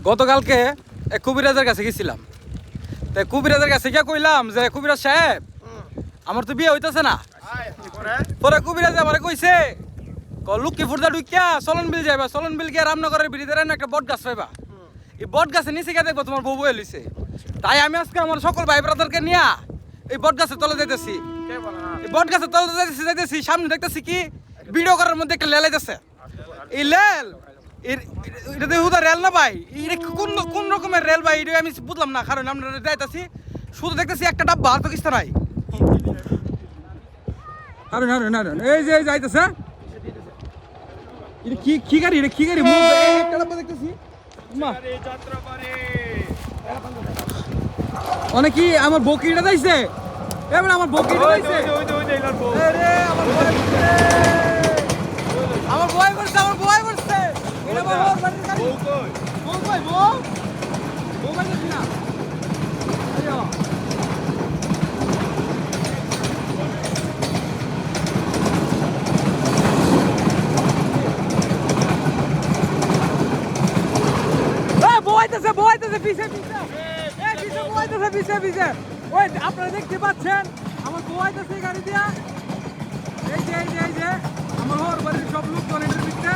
গতকালকে এক কবিরাজের কাছে গেছিলাম। তাই কবিরাজের কাছে গিয়ে কইলাম যে কবিরাজ সাহেব আমার তো বিয়ে হইতেছে না। পরে কবিরাজ আমার কইছে লক্ষ্মীপুর দা ঢুকিয়া চলন বিল যাইবা, চলন বিল গিয়ে রামনগরের ব্রিজের একটা বট গাছ পাইবা। এই বট গাছের নিচে গিয়ে দেখবো তোমার বউ বয়ে লইছে। তাই আমি আজকে আমার সকল ভাই ব্রাদারকে নিয়ে এই বট গাছের তলে যাইতেছি। এই বট গাছের তলে যাইতেছি সামনে দেখতেছি কি ভিডিও করার মধ্যে একটা লেল আইতেছে। এই লেল এটা তো হুদা রেল না ভাই, এটা কোন রকমের রেল ভাই এটা আমি বুঝলাম না। কারণ আমরা যাইতেছি শুধু দেখতেছি একটা ডাব্বা, আর তো কিছু নাই। আরে না না না, এই যে যাইতেছে এটা কি গাড়ি, এটা কি গাড়ি? একটা ডাব্বা দেখতেছি অনেক কি আমার বকিটা যাইছে। এবার আমার বকিটা যাইছে, আমার বয় করছে, আমার বয় করছে। এটা বউ বাড়ির গাড়ি, বউ কই বউ? বউ বাড়ি দেখি না। আইয়ো বইতেছে পিছে পিছে, এই পিছে বইতেছে পিছে পিছে। ওই আপনারা দেখতে পাচ্ছেন আমার বইতেছে গাড়ি দিয়া। এই যে আমার ওর বাড়ির সব লোক টয়লেটের ভিতরে।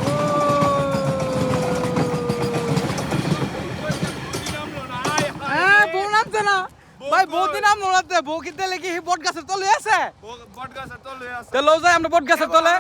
ও বউ নামছে না ভাই, বউতি নাম নামছে। বউ কিনতে লেগে বট গাছের তলে আছে, বট গাছের তলে আছে। চলো যাই আমরা বট গাছের তলে।